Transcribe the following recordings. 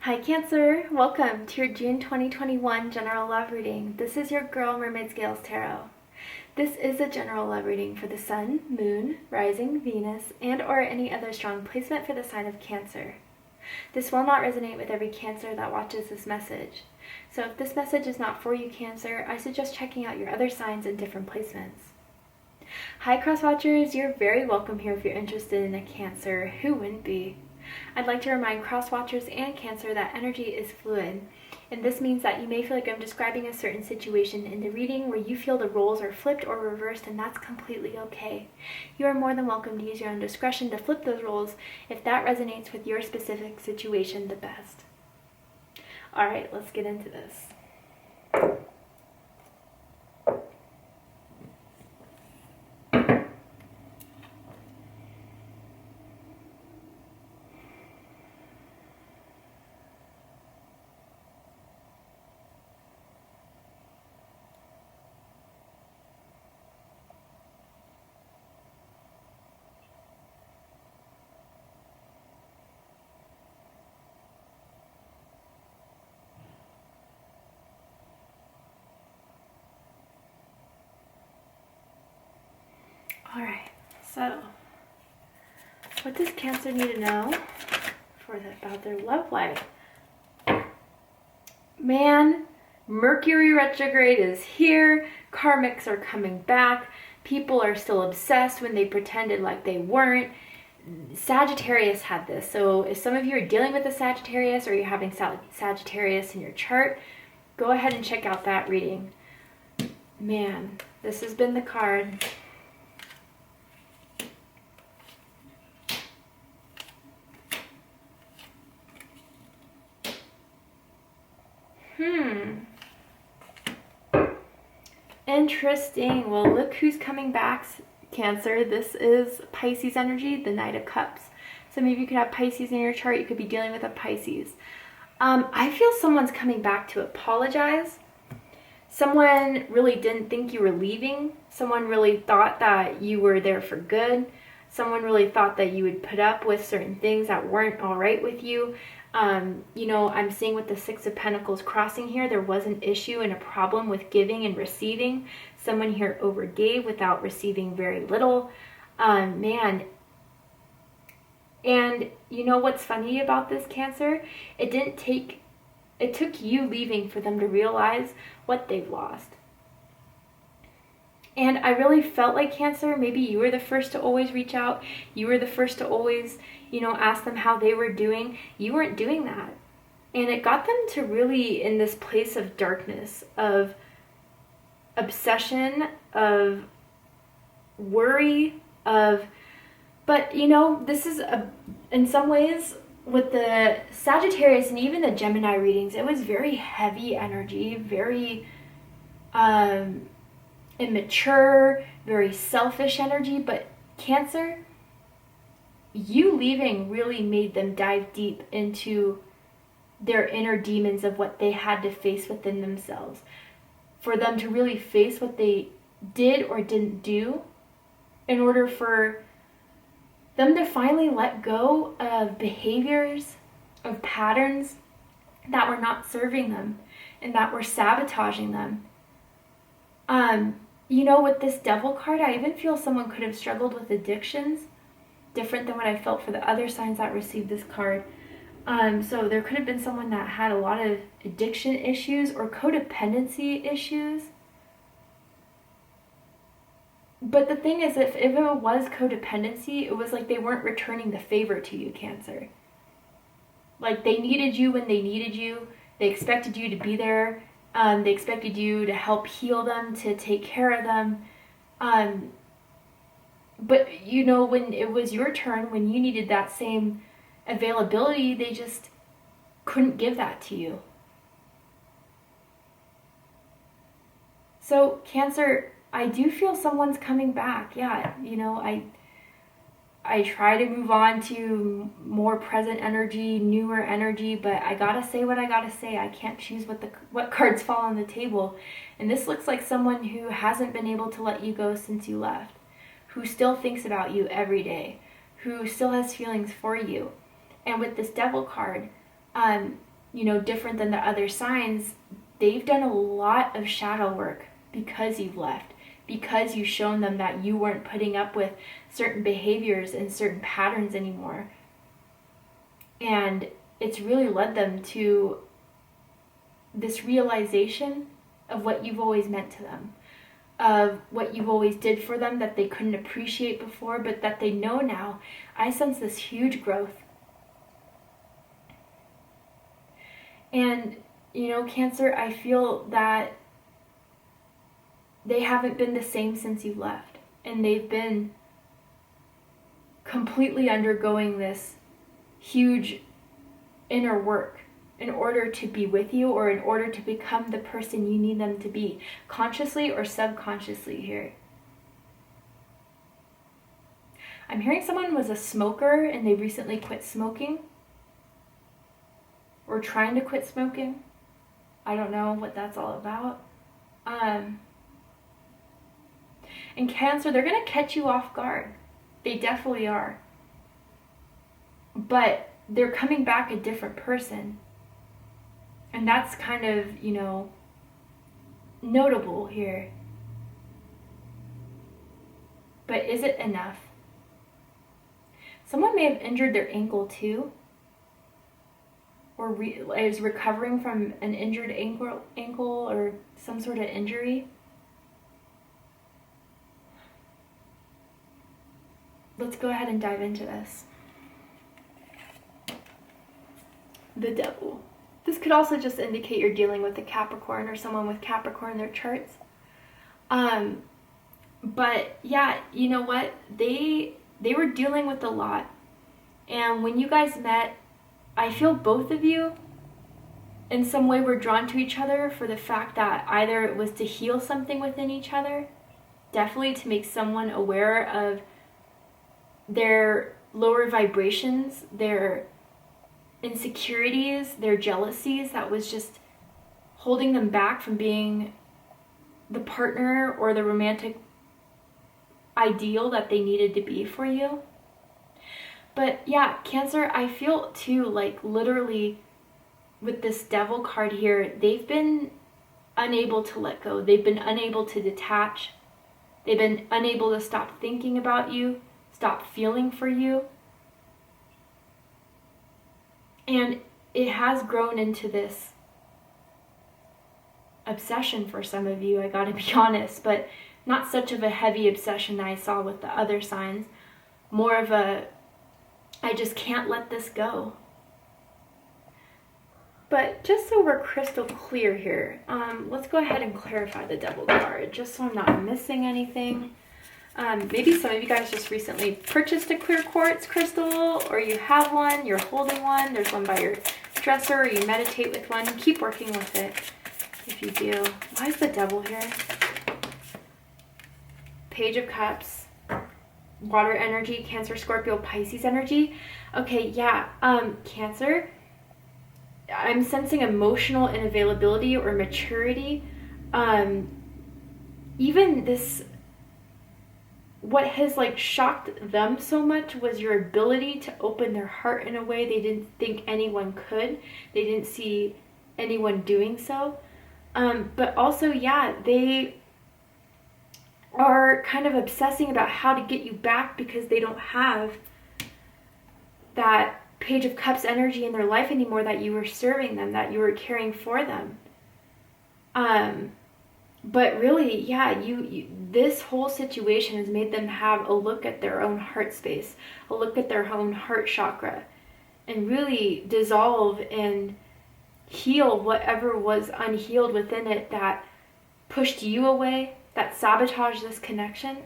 Hi Cancer, welcome to your June 2021 general love reading. This is your girl Mermaid Scales Tarot. This is a general love reading for the Sun, Moon, Rising, Venus, and or any other strong placement for the sign of Cancer. This will not resonate with every Cancer that watches this message. So if this message is not for you Cancer, I suggest checking out your other signs and different placements. Hi Cross Watchers, you're very welcome here if you're interested in a Cancer. Who wouldn't be? I'd like to remind cross watchers and Cancer that energy is fluid, and this means that you may feel like I'm describing a certain situation in the reading where you feel the roles are flipped or reversed, and that's completely okay. You are more than welcome to use your own discretion to flip those roles if that resonates with your specific situation the best. Alright, let's get into this. Alright, so what does Cancer need to know about their love life? Man, Mercury retrograde is here, karmics are coming back, people are still obsessed when they pretended like they weren't. Sagittarius had this, so if some of you are dealing with a Sagittarius or you're having Sagittarius in your chart, go ahead and check out that reading. Man, this has been the card. Interesting. Well, look who's coming back, Cancer. This is Pisces energy, the Knight of Cups. Some of you could have Pisces in your chart. You could be dealing with a Pisces. I feel someone's coming back to apologize. Someone really didn't think you were leaving. Someone really thought that you were there for good. Someone really thought that you would put up with certain things that weren't all right with you. You know, I'm seeing with the Six of Pentacles crossing here, there was an issue and a problem with giving and receiving. Someone here overgave without receiving very little. Man. And you know what's funny about this, Cancer? It took you leaving for them to realize what they've lost. And I really felt like, Cancer, maybe you were the first to always reach out. You were the first to always, you know, ask them how they were doing. You weren't doing that. And it got them to really in this place of darkness, of obsession, of worry, but you know, this is in some ways with the Sagittarius and even the Gemini readings, it was very heavy energy, very immature, very selfish energy. But Cancer, you leaving really made them dive deep into their inner demons of what they had to face within themselves, for them to really face what they did or didn't do in order for them to finally let go of behaviors, of patterns that were not serving them and that were sabotaging them. You know, with this Devil card, I even feel someone could have struggled with addictions, different than what I felt for the other signs that received this card. So there could have been someone that had a lot of addiction issues or codependency issues. But the thing is, if it was codependency, it was like they weren't returning the favor to you, Cancer. Like they needed you when they needed you. They expected you to be there. They expected you to help heal them, to take care of them. But you know, when it was your turn, when you needed that same availability, they just couldn't give that to you. So Cancer, I do feel someone's coming back. Yeah, you know, I try to move on to more present energy, newer energy, but I gotta say what I gotta say. I can't choose what cards fall on the table. And this looks like someone who hasn't been able to let you go since you left, who still thinks about you every day, who still has feelings for you. And with this Devil card, different than the other signs, they've done a lot of shadow work because you've left, because you've shown them that you weren't putting up with certain behaviors and certain patterns anymore. And it's really led them to this realization of what you've always meant to them, of what you've always did for them that they couldn't appreciate before, but that they know now. I sense this huge growth. And, Cancer, I feel that they haven't been the same since you left. And they've been completely undergoing this huge inner work in order to be with you, or in order to become the person you need them to be, consciously or subconsciously here. I'm hearing someone was a smoker and they recently quit smoking, or trying to quit smoking. I don't know what that's all about. And Cancer, they're going to catch you off guard. They definitely are. But they're coming back a different person. And that's kind of, notable here. But is it enough? Someone may have injured their ankle too, or is recovering from an injured ankle or some sort of injury. Let's go ahead and dive into this. The Devil. This could also just indicate you're dealing with a Capricorn or someone with Capricorn in their charts. But yeah, you know what? They were dealing with a lot. And when you guys met, I feel both of you in some way were drawn to each other for the fact that either it was to heal something within each other, definitely to make someone aware of their lower vibrations, their insecurities, their jealousies that was just holding them back from being the partner or the romantic ideal that they needed to be for you. But yeah, Cancer, I feel too, like literally with this Devil card here, they've been unable to let go. They've been unable to detach. They've been unable to stop thinking about you, stop feeling for you. And it has grown into this obsession for some of you, I gotta be honest, but not such of a heavy obsession that I saw with the other signs. More of a, I just can't let this go. But just so we're crystal clear here, let's go ahead and clarify the Devil card, just so I'm not missing anything. Maybe some of you guys just recently purchased a clear quartz crystal, or you have one, you're holding one, there's one by your dresser, or you meditate with one. Keep working with it if you do. Why is the Devil here? Page of Cups, water energy, Cancer, Scorpio, Pisces energy. Okay, yeah, Cancer, I'm sensing emotional unavailability or maturity. Even this, what has like shocked them so much was your ability to open their heart in a way they didn't think anyone could. They didn't see anyone doing so. But also, yeah, they are kind of obsessing about how to get you back because they don't have that Page of Cups energy in their life anymore, that you were serving them, that you were caring for them. But really, yeah, you this whole situation has made them have a look at their own heart space, a look at their own heart chakra, and really dissolve and heal whatever was unhealed within it that pushed you away, that sabotaged this connection.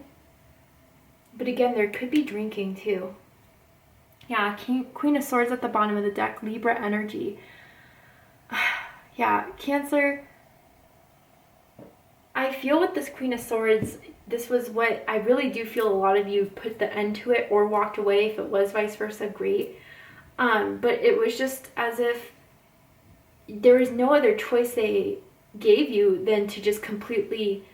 But again, there could be drinking too. Yeah, Queen of Swords at the bottom of the deck, Libra energy. Yeah, Cancer, I feel with this Queen of Swords, this was what I really do feel a lot of you put the end to it or walked away. If it was vice versa, great. But it was just as if there was no other choice they gave you than to just completely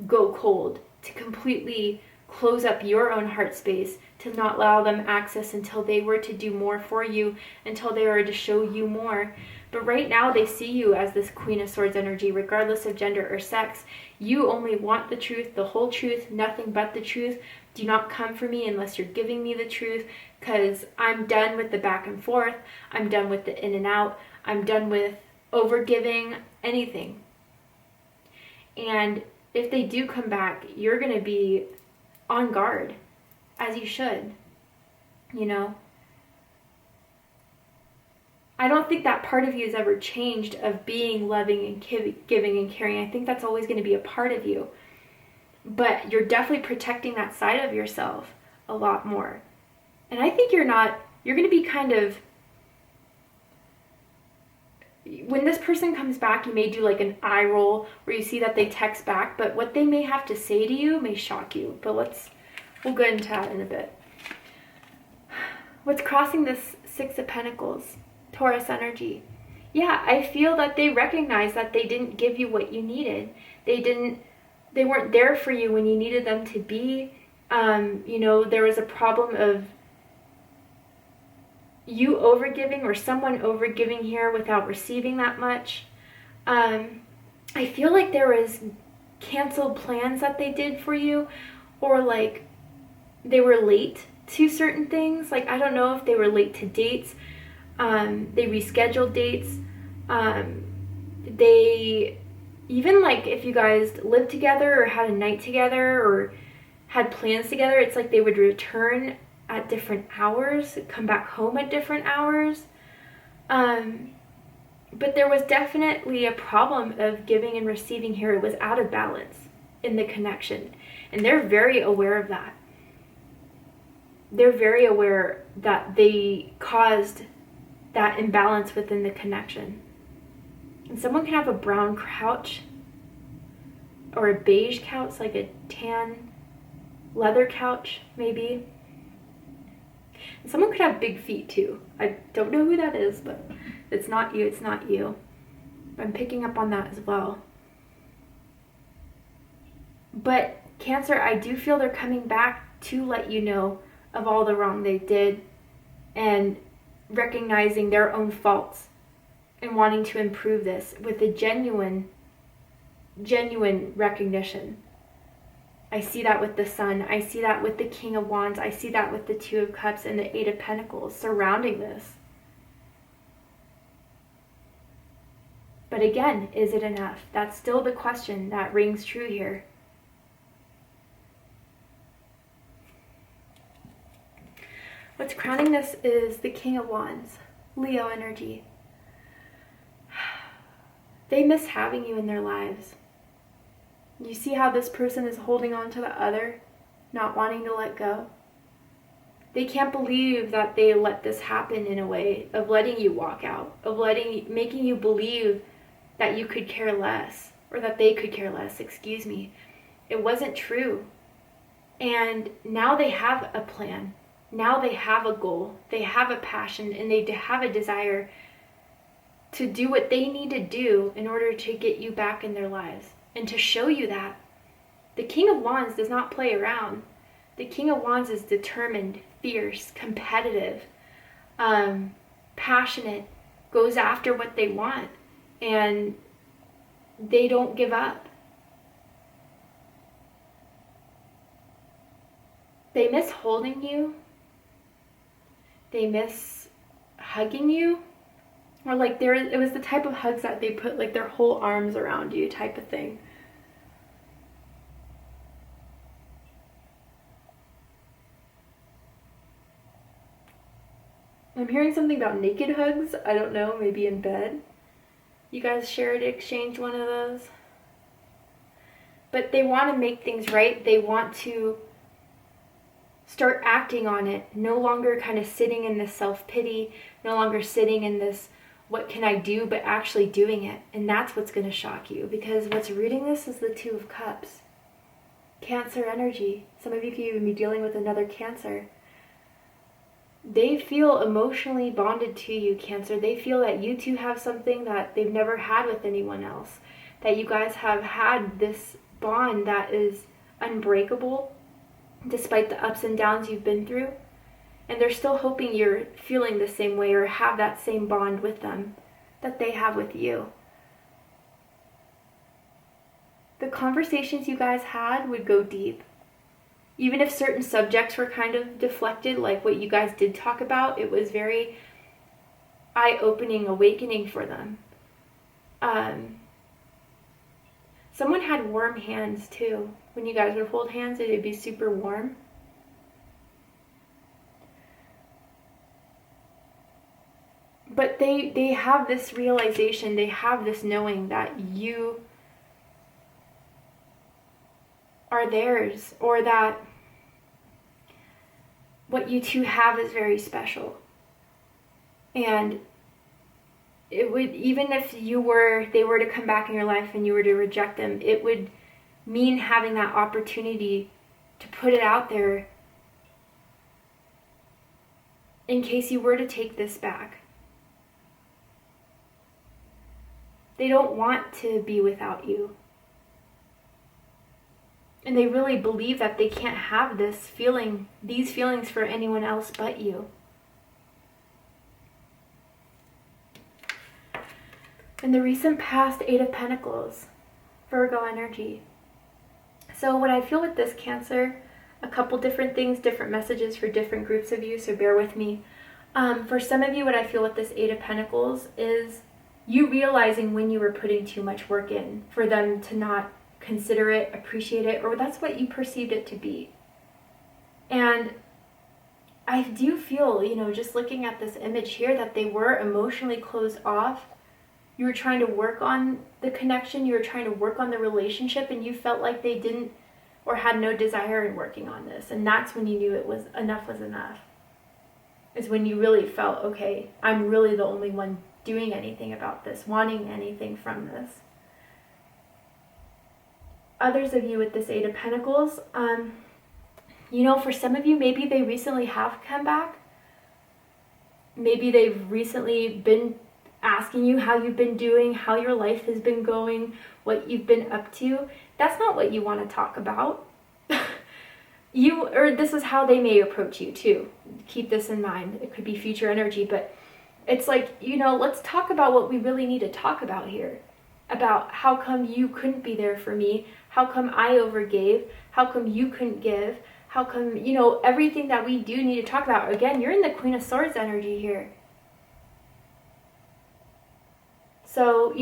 go cold, to completely close up your own heart space, to not allow them access until they were to do more for you, until they were to show you more. But right now they see you as this Queen of Swords energy, regardless of gender or sex. You only want the truth, the whole truth, nothing but the truth. Do not come for me unless you're giving me the truth, because I'm done with the back and forth. I'm done with the in and out. I'm done with overgiving, anything. And if they do come back, you're going to be on guard, as you should, you know. I don't think that part of you has ever changed, of being loving and giving and caring. I think that's always going to be a part of you. But you're definitely protecting that side of yourself a lot more. And I think you're going to be kind of, when this person comes back, you may do like an eye roll where you see that they text back, but what they may have to say to you may shock you. But we'll go into that in a bit. What's crossing this Six of Pentacles? Taurus energy. Yeah, I feel that they recognize that they didn't give you what you needed. They weren't there for you when you needed them to be. You know, there was a problem of you overgiving, or someone overgiving here without receiving that much. I feel like there was canceled plans that they did for you, or like they were late to certain things. Like, I don't know if they were late to dates. They rescheduled dates. They even, like, if you guys lived together or had a night together or had plans together, it's like they would return at different hours, come back home at different hours. But there was definitely a problem of giving and receiving here. It was out of balance in the connection. And they're very aware of that. They're very aware that they caused that imbalance within the connection. And someone can have a brown couch or a beige couch, like a tan leather couch, maybe. And someone could have big feet too. I don't know who that is, but it's not you, it's not you. I'm picking up on that as well. But Cancer, I do feel they're coming back to let you know of all the wrong they did and recognizing their own faults and wanting to improve this with a genuine recognition. I see that with the Sun. I see that with the King of Wands. I see that with the Two of Cups and the Eight of Pentacles surrounding this. But again, is it enough? That's still the question that rings true here. What's crowning this is the King of Wands, Leo energy. They miss having you in their lives. You see how this person is holding on to the other, not wanting to let go? They can't believe that they let this happen, in a way of letting you walk out, of making you believe that you could care less, or that they could care less, excuse me. It wasn't true. And now they have a plan. Now they have a goal, they have a passion, and they have a desire to do what they need to do in order to get you back in their lives and to show you that. The King of Wands does not play around. The King of Wands is determined, fierce, competitive, passionate, goes after what they want, and they don't give up. They miss holding you. They miss hugging you. Or like it was the type of hugs that they put like their whole arms around you type of thing. I'm hearing something about naked hugs. I don't know, maybe in bed. You guys shared, exchanged one of those. But they want to make things right. They want to start acting on it. No longer kind of sitting in this self-pity. No longer sitting in this, what can I do, but actually doing it. And that's what's going to shock you. Because what's rooting this is the Two of Cups. Cancer energy. Some of you could even be dealing with another Cancer. They feel emotionally bonded to you, Cancer. They feel that you two have something that they've never had with anyone else. That you guys have had this bond that is unbreakable, despite the ups and downs you've been through. And they're still hoping you're feeling the same way or have that same bond with them. that they have with you. The conversations you guys had would go deep. Even if certain subjects were kind of deflected, like what you guys did talk about, it was very eye-opening, awakening for them. Someone had warm hands too. When you guys would hold hands, it would be super warm. But they have this realization, they have this knowing that you are theirs, or that what you two have is very special. And it would, even if they were to come back in your life and you were to reject them, it would mean having that opportunity to put it out there in case you were to take this back. They don't want to be without you. And they really believe that they can't have these feelings for anyone else but you. In the recent past, 8 of Pentacles, Virgo energy. So what I feel with this Cancer, a couple different things, different messages for different groups of you, so bear with me. For some of you, what I feel with this 8 of Pentacles is you realizing when you were putting too much work in for them to not consider it, appreciate it, or that's what you perceived it to be. And I do feel, just looking at this image here, that they were emotionally closed off. You were trying to work on the connection, you were trying to work on the relationship, and you felt like they didn't or had no desire in working on this. And that's when you knew enough was enough. Is when you really felt, okay, I'm really the only one doing anything about this, wanting anything from this. Others of you with this 8 of Pentacles, for some of you, maybe they recently have come back. Maybe they've recently been asking you how you've been doing, how your life has been going, what you've been up to. That's not what you want to talk about. This is how they may approach you too. Keep this in mind. It could be future energy, but it's like, let's talk about what we really need to talk about here. About how come you couldn't be there for me? How come I overgave? How come you couldn't give? How come, everything that we do need to talk about. Again, you're in the Queen of Swords energy here. So,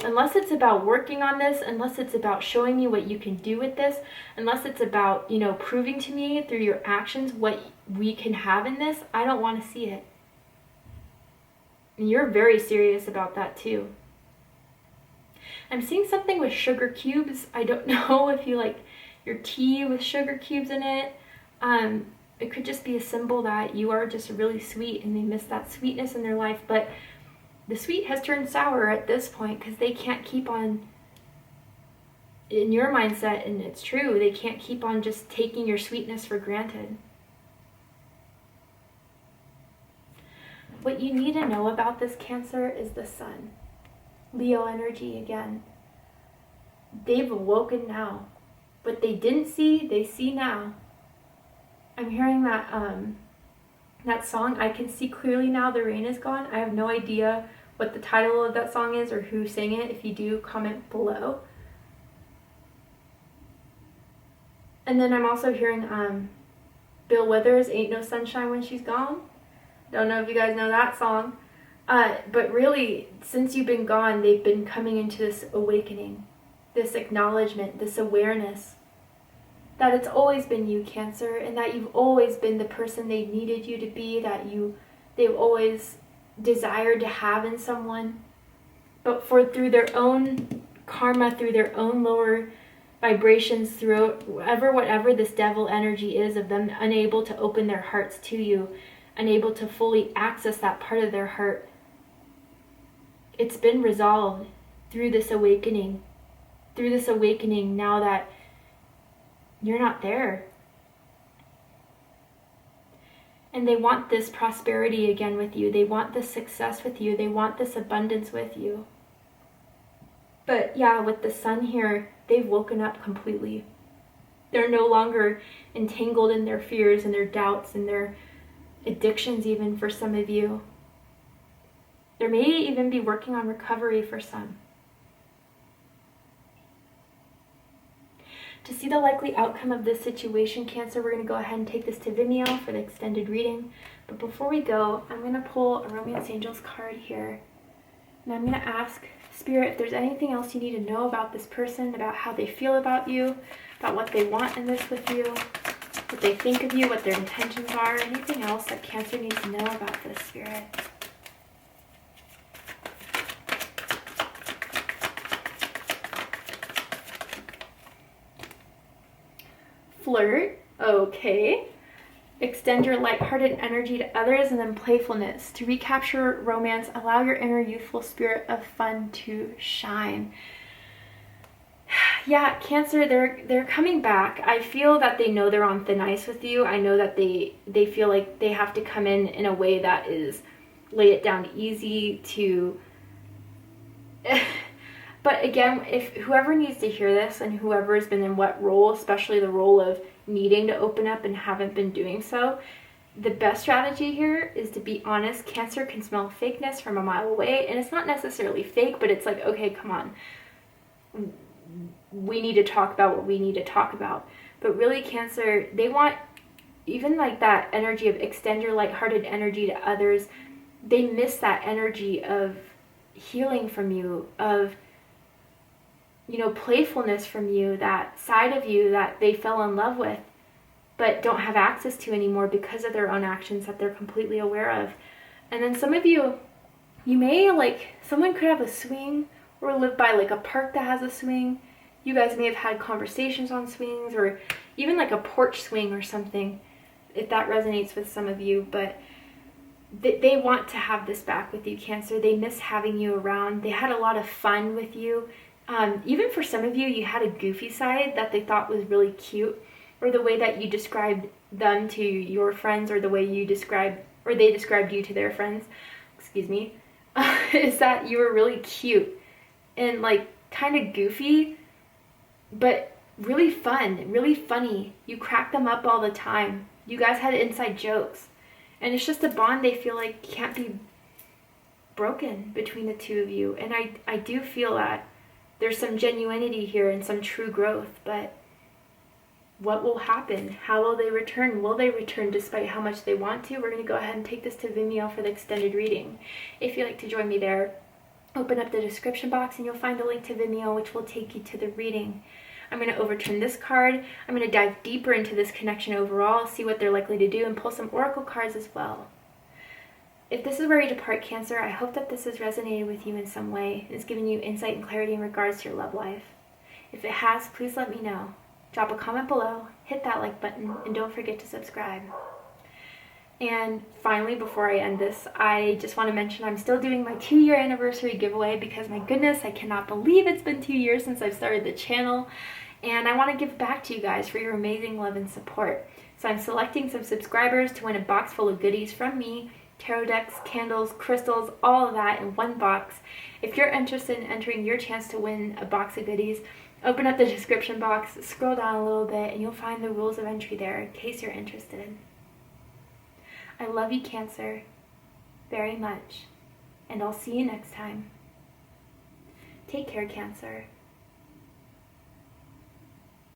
unless it's about working on this, unless it's about showing me what you can do with this, unless it's about, proving to me through your actions what we can have in this, I don't want to see it. And you're very serious about that too. I'm seeing something with sugar cubes. I don't know if you like your tea with sugar cubes in it. It could just be a symbol that you are just really sweet and they miss that sweetness in their life. But the sweet has turned sour at this point because they can't keep on, in your mindset, and it's true, they can't keep on just taking your sweetness for granted. What you need to know about this Cancer is the Sun. Leo energy again. They've awoken now. What they didn't see, they see now. I'm hearing that that song, I Can See Clearly Now the Rain Is Gone. I have no idea what the title of that song is or who sang it. If you do, comment below. And then I'm also hearing Bill Withers, Ain't No Sunshine When She's Gone. Don't know if you guys know that song. But really, since you've been gone, they've been coming into this awakening, this acknowledgement, this awareness that it's always been you, Cancer, and that you've always been the person they needed you to be, that they've always desired to have in someone. But through their own karma, through their own lower vibrations, through whatever this devil energy is of them unable to open their hearts to you, unable to fully access that part of their heart, it's been resolved through this awakening. Through this awakening, now that you're not there. And they want this prosperity again with you. They want this success with you. They want this abundance with you. But yeah, with the Sun here, they've woken up completely. They're no longer entangled in their fears and their doubts and their addictions, even for some of you. There may even be working on recovery for some. To see the likely outcome of this situation, Cancer, we're going to go ahead and take this to Vimeo for the extended reading. But before we go, I'm going to pull a Romance Angels card here. And I'm going to ask Spirit if there's anything else you need to know about this person, about how they feel about you, about what they want in this with you, what they think of you, what their intentions are, anything else that Cancer needs to know about this, Spirit. Flirt, okay. Extend your lighthearted energy to others, and then playfulness. To recapture romance, allow your inner youthful spirit of fun to shine. Yeah, Cancer, they're coming back. I feel that they know they're on thin ice with you. I know that they feel like they have to come in a way that is lay it down easy to... But again, if whoever needs to hear this and whoever has been in what role, especially the role of needing to open up and haven't been doing so, the best strategy here is to be honest. Cancer can smell fakeness from a mile away, and it's not necessarily fake, but it's like, okay, come on. We need to talk about what we need to talk about. But really, Cancer, they want even like that energy of extend your lighthearted energy to others. They miss that energy of healing from you, of, you know, playfulness from you, that side of you that they fell in love with but don't have access to anymore because of their own actions that they're completely aware of. And then some of you, you may, like, someone could have a swing or live by like a park that has a swing. You guys may have had conversations on swings, or even like a porch swing or something, if that resonates with some of you. But they want to have this back with you, Cancer. They miss having you around. They had a lot of fun with you. Even for some of you, you had a goofy side that they thought was really cute, or the way that you described them to your friends, or the way you described, or they described you to their friends, excuse me, is that you were really cute and like kind of goofy, but really fun, really funny. You cracked them up all the time. You guys had inside jokes, and it's just a bond they feel like can't be broken between the two of you. And I do feel that there's some genuinity here and some true growth, but what will happen? How will they return? Will they return despite how much they want to? We're going to go ahead and take this to Vimeo for the extended reading. If you'd like to join me there, open up the description box and you'll find a link to Vimeo, which will take you to the reading. I'm going to overturn this card. I'm going to dive deeper into this connection overall, see what they're likely to do, and pull some oracle cards as well. If this is where you depart, Cancer, I hope that this has resonated with you in some way and has given you insight and clarity in regards to your love life. If it has, please let me know. Drop a comment below, hit that like button, and don't forget to subscribe. And finally, before I end this, I just want to mention I'm still doing my 2-year anniversary giveaway, because my goodness, I cannot believe it's been 2 years since I've started the channel, and I want to give back to you guys for your amazing love and support. So I'm selecting some subscribers to win a box full of goodies from me: tarot decks, candles, crystals, all of that in one box. If you're interested in entering your chance to win a box of goodies, open up the description box, scroll down a little bit, and you'll find the rules of entry there in case you're interested. I love you, Cancer, very much, and I'll see you next time. Take care, Cancer.